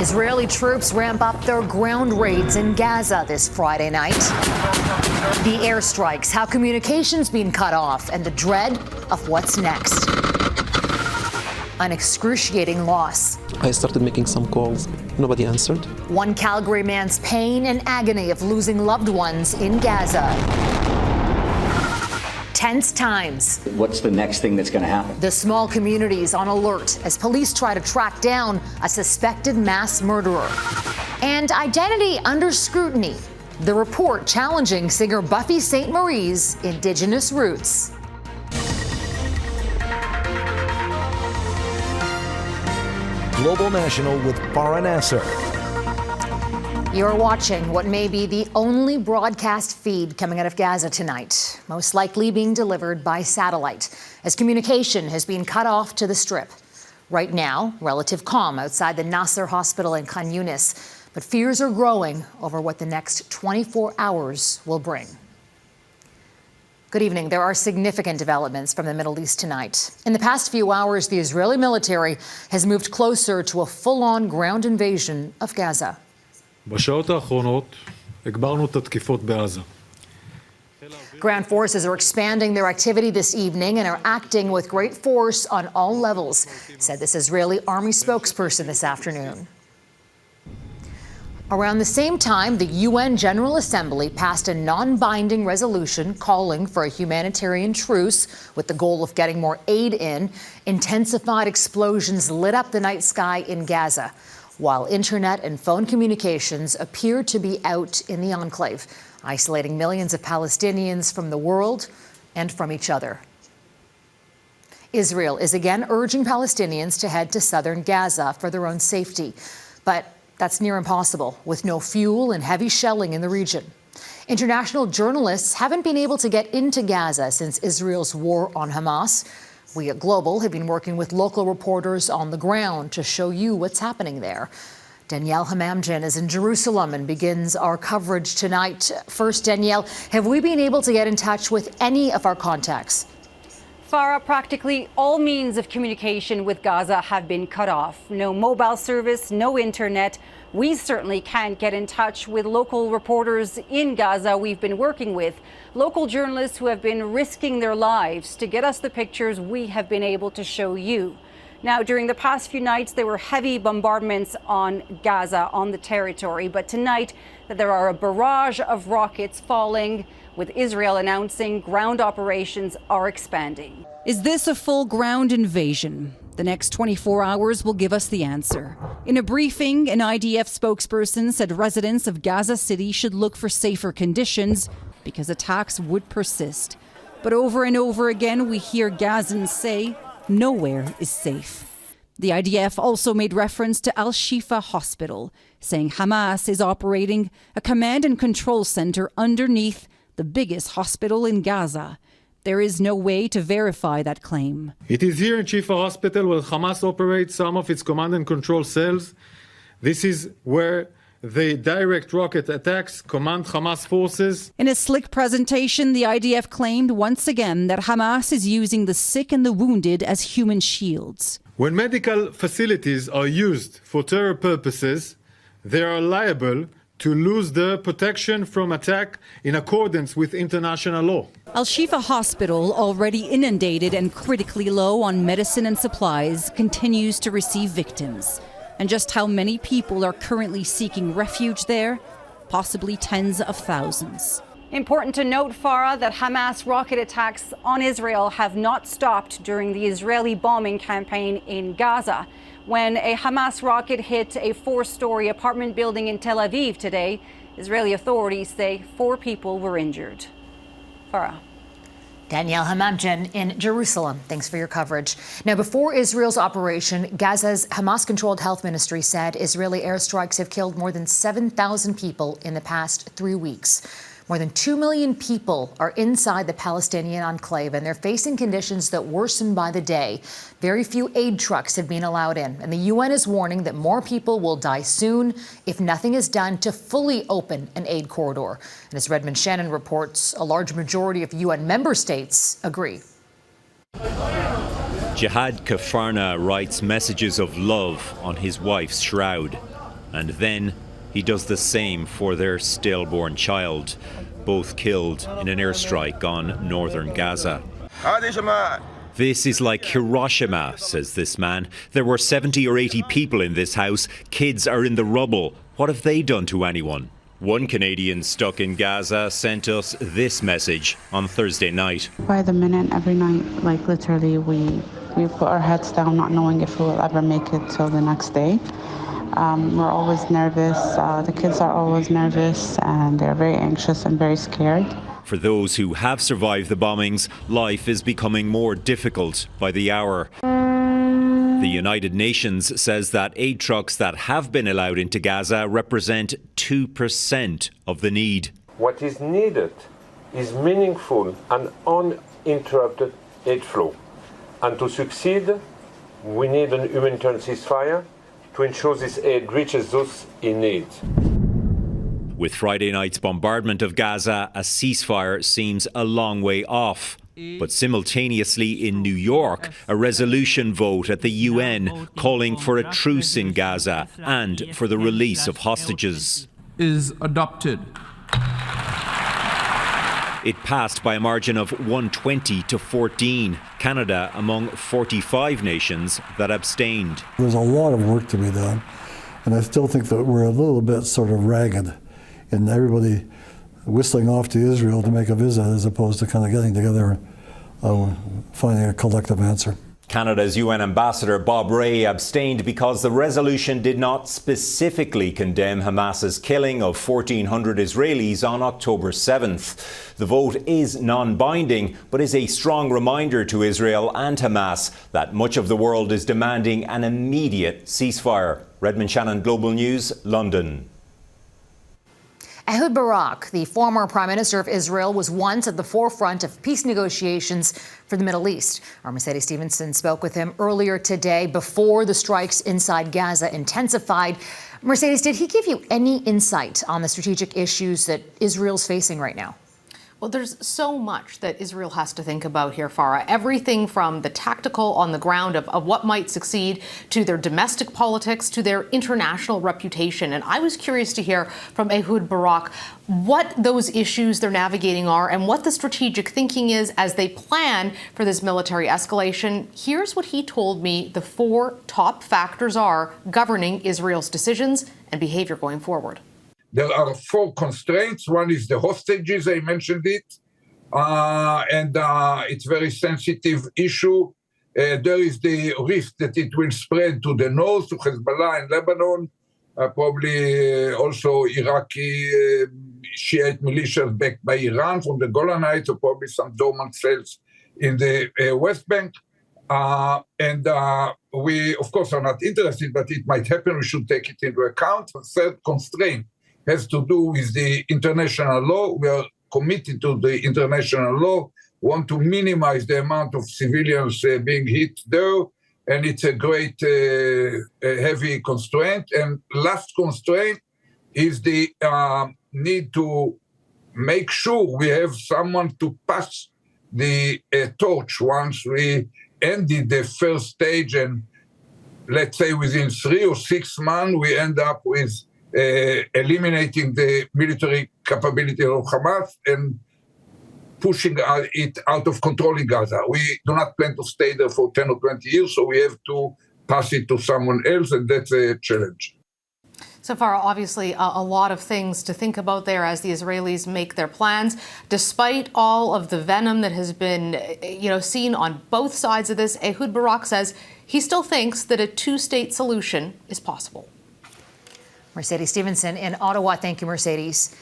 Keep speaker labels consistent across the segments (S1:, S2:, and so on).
S1: Israeli troops ramp up their ground raids in Gaza this Friday night. The airstrikes, how communications being cut off, and the dread of what's next. An excruciating loss.
S2: I started making some calls. Nobody answered.
S1: One Calgary man's pain and agony of losing loved ones in Gaza. Tense times.
S3: What's the next thing that's going to happen?
S1: The small communities on alert as police try to track down a suspected mass murderer. And identity under scrutiny. The report challenging singer Buffy Sainte-Marie's Indigenous roots.
S4: Global National with Farah Nasser.
S1: You're watching what may be the only broadcast feed coming out of Gaza tonight, most likely being delivered by satellite, as communication has been cut off to the Strip. Right now, relative calm outside the Nasser Hospital in Khan Yunis, but fears are growing over what the next 24 hours will bring. Good evening. There are significant developments from the Middle East tonight. In the past few hours, the Israeli military has moved closer to a full-on ground invasion of Gaza.
S5: בשעות האחרונות הגברנו את התקיפות בעזה.
S1: Ground forces are expanding their activity this evening and are acting with great force on all levels, said this Israeli army spokesperson this afternoon. Around the same time, the UN General Assembly passed a non-binding resolution calling for a humanitarian truce with the goal of getting more aid in. Intensified explosions lit up the night sky in Gaza, while internet and phone communications appear to be out in the enclave, isolating millions of Palestinians from the world and from each other. Israel is again urging Palestinians to head to southern Gaza for their own safety, but that's near impossible with no fuel and heavy shelling in the region. International journalists haven't been able to get into Gaza since Israel's war on Hamas. We at Global have been working with local reporters on the ground to show you what's happening there. Daniele Hamamdjian is in Jerusalem and begins our coverage tonight. First, Danielle, have we been able to get in touch with any of our contacts?
S6: Farah, practically all means of communication with Gaza have been cut off. No mobile service, no internet. We certainly can't get in touch with local reporters in Gaza we've been working with, local journalists who have been risking their lives to get us the pictures we have been able to show you. Now, during the past few nights, there were heavy bombardments on Gaza, on the territory. But tonight, there are a barrage of rockets falling, with Israel announcing ground operations are expanding.
S7: Is this a full ground invasion? The next 24 hours will give us the answer. In a briefing, an IDF spokesperson said residents of Gaza City should look for safer conditions because attacks would persist. But over and over again, we hear Gazans say, nowhere is safe. The IDF also made reference to Al-Shifa Hospital, saying Hamas is operating a command and control center underneath the biggest hospital in Gaza. There is no way to verify that claim.
S5: It is here in Shifa Hospital where Hamas operates some of its command and control cells. This is where the direct rocket attacks command Hamas forces.
S7: In a slick presentation, the IDF claimed once again that Hamas is using the sick and the wounded as human shields.
S5: When medical facilities are used for terror purposes, they are liable to lose their protection from attack in accordance with international law.
S7: Al-Shifa Hospital, already inundated and critically low on medicine and supplies, continues to receive victims. And just how many people are currently seeking refuge there? Possibly tens of thousands.
S6: Important to note, Farah, that Hamas rocket attacks on Israel have not stopped during the Israeli bombing campaign in Gaza. When a Hamas rocket hit a 4-story apartment building in Tel Aviv today, Israeli authorities say 4 people were injured. Farah.
S1: Daniele Hamamdjian in Jerusalem. Thanks for your coverage. Now, before Israel's operation, Gaza's Hamas-controlled health ministry said Israeli airstrikes have killed more than 7,000 people in the past 3 weeks. More than 2 million people are inside the Palestinian enclave, and they're facing conditions that worsen by the day. Very few aid trucks have been allowed in, and the UN is warning that more people will die soon if nothing is done to fully open an aid corridor. And as Redmond Shannon reports, a large majority of UN member states agree.
S8: Jihad Kafarna writes messages of love on his wife's shroud. And then he does the same for their stillborn child, both killed in an airstrike on northern Gaza. This is like Hiroshima, says this man. There were 70 or 80 people in this house. Kids are in the rubble. What have they done to anyone? One Canadian stuck in Gaza sent us this message on Thursday night.
S9: By the minute, every night, like literally, we put our heads down, not knowing if we'll ever make it till the next day. We're always nervous. The kids are always nervous, and they're very anxious and very scared.
S8: For those who have survived the bombings, life is becoming more difficult by the hour. The United Nations says that aid trucks that have been allowed into Gaza represent 2% of the need.
S10: What is needed is meaningful and uninterrupted aid flow. And to succeed, we need an humanitarian ceasefire to ensure this aid reaches those in need.
S8: With Friday night's bombardment of Gaza, a ceasefire seems a long way off. But simultaneously in New York, a resolution vote at the UN calling for a truce in Gaza and for the release of hostages
S11: is adopted.
S8: It passed by a margin of 120 to 14, Canada among 45 nations that abstained.
S12: There's a lot of work to be done, and I still think that we're a little bit sort of ragged in everybody whistling off to Israel to make a visit as opposed to kind of getting together and finding a collective answer.
S8: Canada's UN ambassador Bob Rae abstained because the resolution did not specifically condemn Hamas's killing of 1,400 Israelis on October 7th. The vote is non-binding, but is a strong reminder to Israel and Hamas that much of the world is demanding an immediate ceasefire. Redmond Shannon, Global News, London.
S1: Ehud Barak, the former Prime Minister of Israel, was once at the forefront of peace negotiations for the Middle East. Our Mercedes Stevenson spoke with him earlier today before the strikes inside Gaza intensified. Mercedes, did he give you any insight on the strategic issues that Israel's facing right now?
S13: Well, there's so much that Israel has to think about here, Farah. Everything from the tactical on the ground of what might succeed to their domestic politics to their international reputation. And I was curious to hear from Ehud Barak what those issues they're navigating are and what the strategic thinking is as they plan for this military escalation. Here's what he told me the 4 top factors are governing Israel's decisions and behavior going forward.
S14: There are 4 constraints. One is the hostages, I mentioned it, and it's a very sensitive issue. There is the risk that it will spread to the north, to Hezbollah and Lebanon, probably also Iraqi Shiite militias backed by Iran from the Golan Heights, or probably some dormant cells in the West Bank. And we, of course, are not interested, but it might happen. We should take it into account. The third constraint has to do with the international law. We are committed to the international law, want to minimize the amount of civilians being hit there, and it's a great heavy constraint. And last constraint is the need to make sure we have someone to pass the torch once we ended the first stage, and let's say within 3 or 6 months we end up with eliminating the military capability of Hamas and pushing it out of control in Gaza. We do not plan to stay there for 10 or 20 years, so we have to pass it to someone else, and that's a challenge.
S13: So far, obviously, a lot of things to think about there as the Israelis make their plans. Despite all of the venom that has been, seen on both sides of this, Ehud Barak says he still thinks that a 2-state solution is possible.
S1: Mercedes Stevenson in Ottawa. Thank you, Mercedes.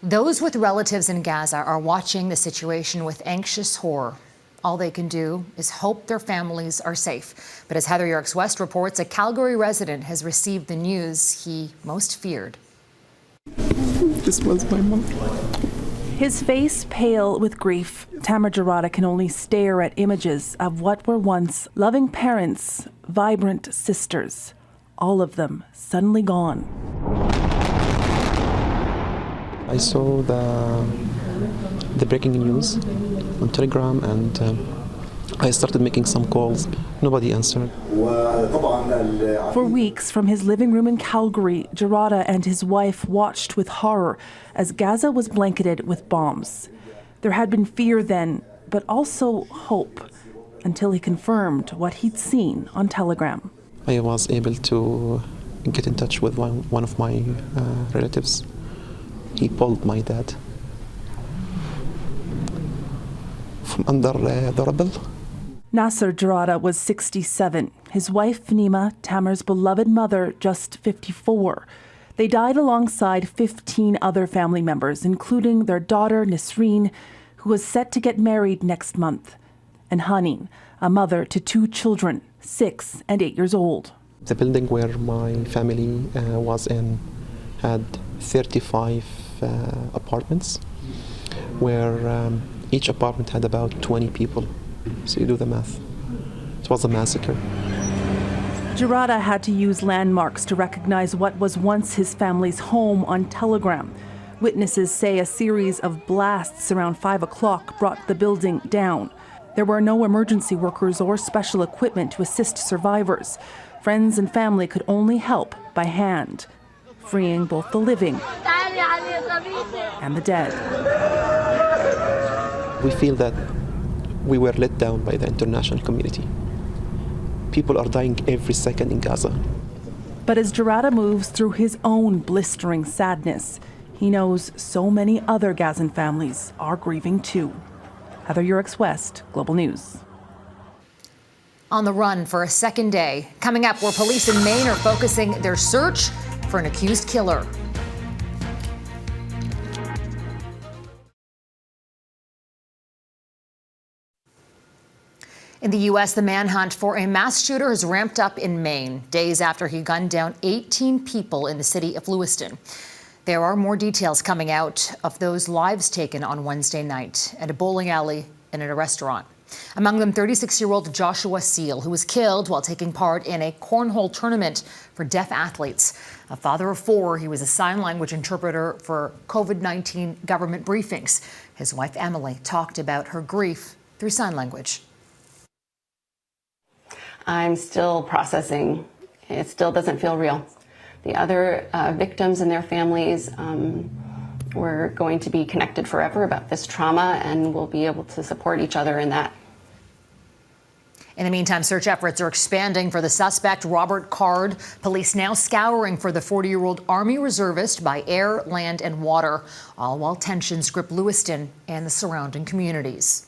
S1: Those with relatives in Gaza are watching the situation with anxious horror. All they can do is hope their families are safe. But as Heather Yourex-West reports, a Calgary resident has received the news he most feared.
S15: This was my mom. His face pale with grief, Tamer Jarada can only stare at images of what were once loving parents, vibrant sisters. All of them suddenly gone.
S2: I saw the breaking news on Telegram, and I started making some calls. Nobody answered.
S15: For weeks, from his living room in Calgary, Jarada and his wife watched with horror as Gaza was blanketed with bombs. There had been fear then, but also hope, until he confirmed what he'd seen on Telegram.
S2: I was able to get in touch with one of my relatives. He pulled my dad from under the rubble.
S15: Nasser Jarada was 67. His wife, Nima, Tamer's beloved mother, just 54. They died alongside 15 other family members, including their daughter, Nisreen, who was set to get married next month, and Hanin, a mother to 2 children, 6 and 8 years old.
S2: The building where my family was in had 35 apartments, where each apartment had about 20 people. So you do the math. It was a massacre.
S15: Jarada had to use landmarks to recognize what was once his family's home on Telegram. Witnesses say a series of blasts around 5 o'clock brought the building down. There were no emergency workers or special equipment to assist survivors. Friends and family could only help by hand, freeing both the living and the dead.
S2: We feel that we were let down by the international community. People are dying every second in Gaza.
S15: But as Jarada moves through his own blistering sadness, he knows so many other Gazan families are grieving too. Heather Yourex-West, Global News.
S1: On the run for a second day. Coming up, where police in Maine are focusing their search for an accused killer. In the U.S., the manhunt for a mass shooter has ramped up in Maine, days after he gunned down 18 people in the city of Lewiston. There are more details coming out of those lives taken on Wednesday night at a bowling alley and at a restaurant. Among them, 36-year-old Joshua Seal, who was killed while taking part in a cornhole tournament for deaf athletes. A father of 4, he was a sign language interpreter for COVID-19 government briefings. His wife, Emily, talked about her grief through sign language.
S11: I'm still processing. It still doesn't feel real. The other victims and their families we're going to be connected forever about this trauma, and we'll be able to support each other in that.
S1: In the meantime, search efforts are expanding for the suspect, Robert Card. Police now scouring for the 40-year-old Army reservist by air, land, and water, all while tensions grip Lewiston and the surrounding communities.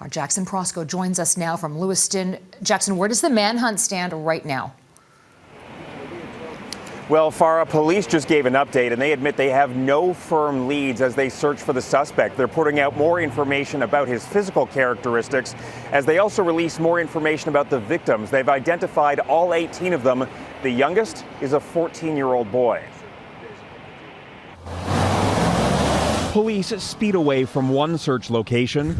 S1: Our Jackson Prosco joins us now from Lewiston. Jackson, where does the manhunt stand right now?
S16: Well, Farah, police just gave an update, and they admit they have no firm leads as they search for the suspect. They're putting out more information about his physical characteristics, as they also release more information about the victims. They've identified all 18 of them. The youngest is a 14-year-old boy. Police speed away from one search location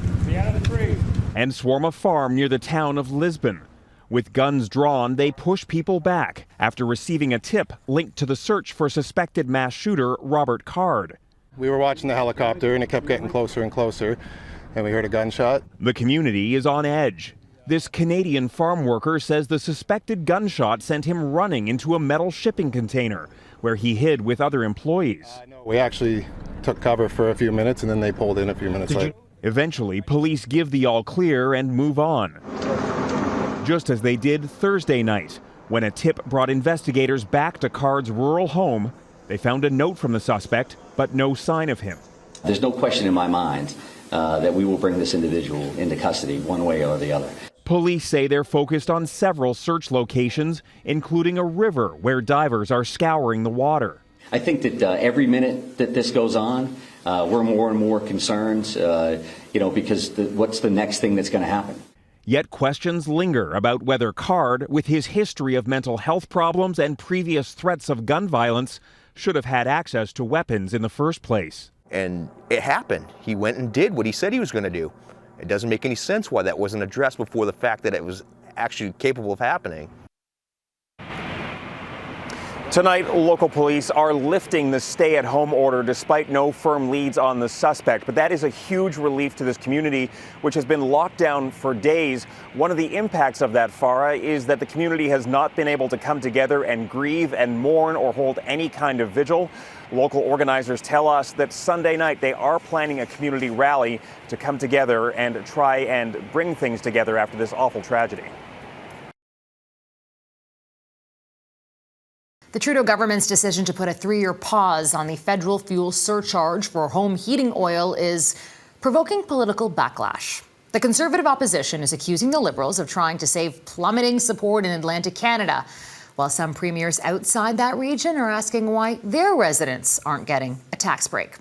S16: and swarm a farm near the town of Lisbon. With guns drawn, they push people back after receiving a tip linked to the search for suspected mass shooter Robert Card.
S17: We were watching the helicopter and it kept getting closer and closer, and we heard a gunshot.
S16: The community is on edge. This Canadian farm worker says the suspected gunshot sent him running into a metal shipping container where he hid with other employees.
S17: We actually took cover for a few minutes and then they pulled in a few minutes later.
S16: Eventually, police give the all clear and move on. Just as they did Thursday night, when a tip brought investigators back to Card's rural home. They found a note from the suspect, but no sign of him.
S3: There's no question in my mind that we will bring this individual into custody one way or the other.
S16: Police say they're focused on several search locations, including a river where divers are scouring the water.
S3: I think that every minute that this goes on, we're more and more concerned, because what's the next thing that's going to happen?
S16: Yet questions linger about whether Card, with his history of mental health problems and previous threats of gun violence, should have had access to weapons in the first place.
S18: And it happened. He went and did what he said he was going to do. It doesn't make any sense why that wasn't addressed before the fact that it was actually capable of happening.
S16: Tonight, local police are lifting the stay-at-home order despite no firm leads on the suspect. But that is a huge relief to this community, which has been locked down for days. One of the impacts of that, Farah, is that the community has not been able to come together and grieve and mourn or hold any kind of vigil. Local organizers tell us that Sunday night they are planning a community rally to come together and try and bring things together after this awful tragedy.
S1: The Trudeau government's decision to put a 3-year pause on the federal fuel surcharge for home heating oil is provoking political backlash. The Conservative opposition is accusing the Liberals of trying to save plummeting support in Atlantic Canada, while some premiers outside that region are asking why their residents aren't getting a tax break.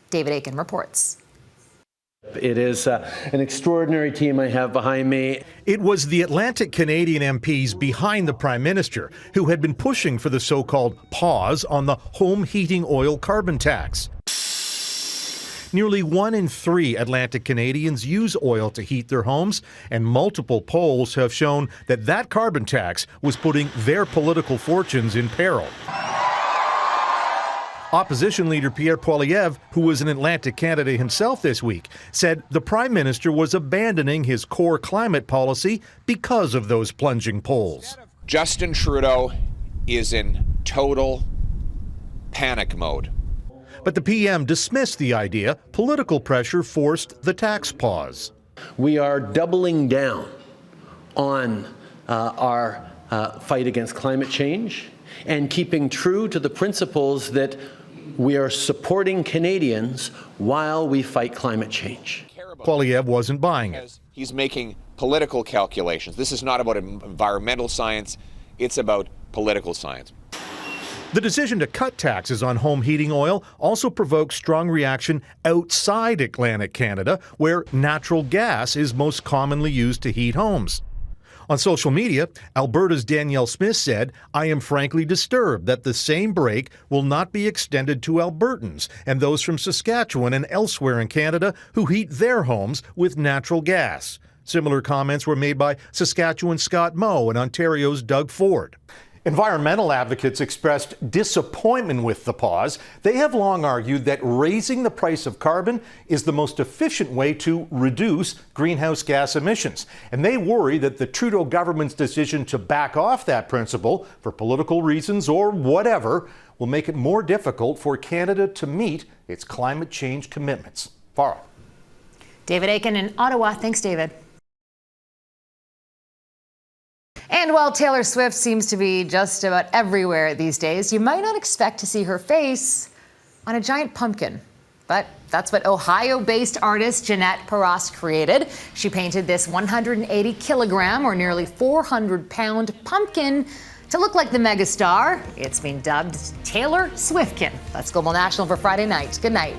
S1: David Akin reports.
S19: It is an extraordinary team I have behind me.
S20: It was the Atlantic Canadian MPs behind the Prime Minister who had been pushing for the so-called pause on the home heating oil carbon tax. Nearly 1 in 3 Atlantic Canadians use oil to heat their homes, and multiple polls have shown that that carbon tax was putting their political fortunes in peril. Opposition leader Pierre Poilievre, who was in Atlantic Canada himself this week, said the Prime Minister was abandoning his core climate policy because of those plunging polls.
S21: Justin Trudeau is in total panic mode.
S20: But the PM dismissed the idea. Political pressure forced the tax pause.
S19: We are doubling down on our fight against climate change and keeping true to the principles that we are supporting Canadians while we fight climate change.
S20: Poilievre wasn't buying it.
S21: He's making political calculations. This is not about environmental science, it's about political science.
S20: The decision to cut taxes on home heating oil also provoked strong reaction outside Atlantic Canada, where natural gas is most commonly used to heat homes. On social media, Alberta's Danielle Smith said, "I am frankly disturbed that the same break will not be extended to Albertans and those from Saskatchewan and elsewhere in Canada who heat their homes with natural gas." Similar comments were made by Saskatchewan's Scott Moe and Ontario's Doug Ford. Environmental advocates expressed disappointment with the pause. They have long argued that raising the price of carbon is the most efficient way to reduce greenhouse gas emissions. And they worry that the Trudeau government's decision to back off that principle for political reasons or whatever will make it more difficult for Canada to meet its climate change commitments. Farah.
S1: David Akin in Ottawa. Thanks, David. And while Taylor Swift seems to be just about everywhere these days, you might not expect to see her face on a giant pumpkin. But that's what Ohio-based artist Jeanette Perrost created. She painted this 180-kilogram or nearly 400-pound pumpkin to look like the megastar. It's been dubbed Taylor Swiftkin. That's Global National for Friday night. Good night.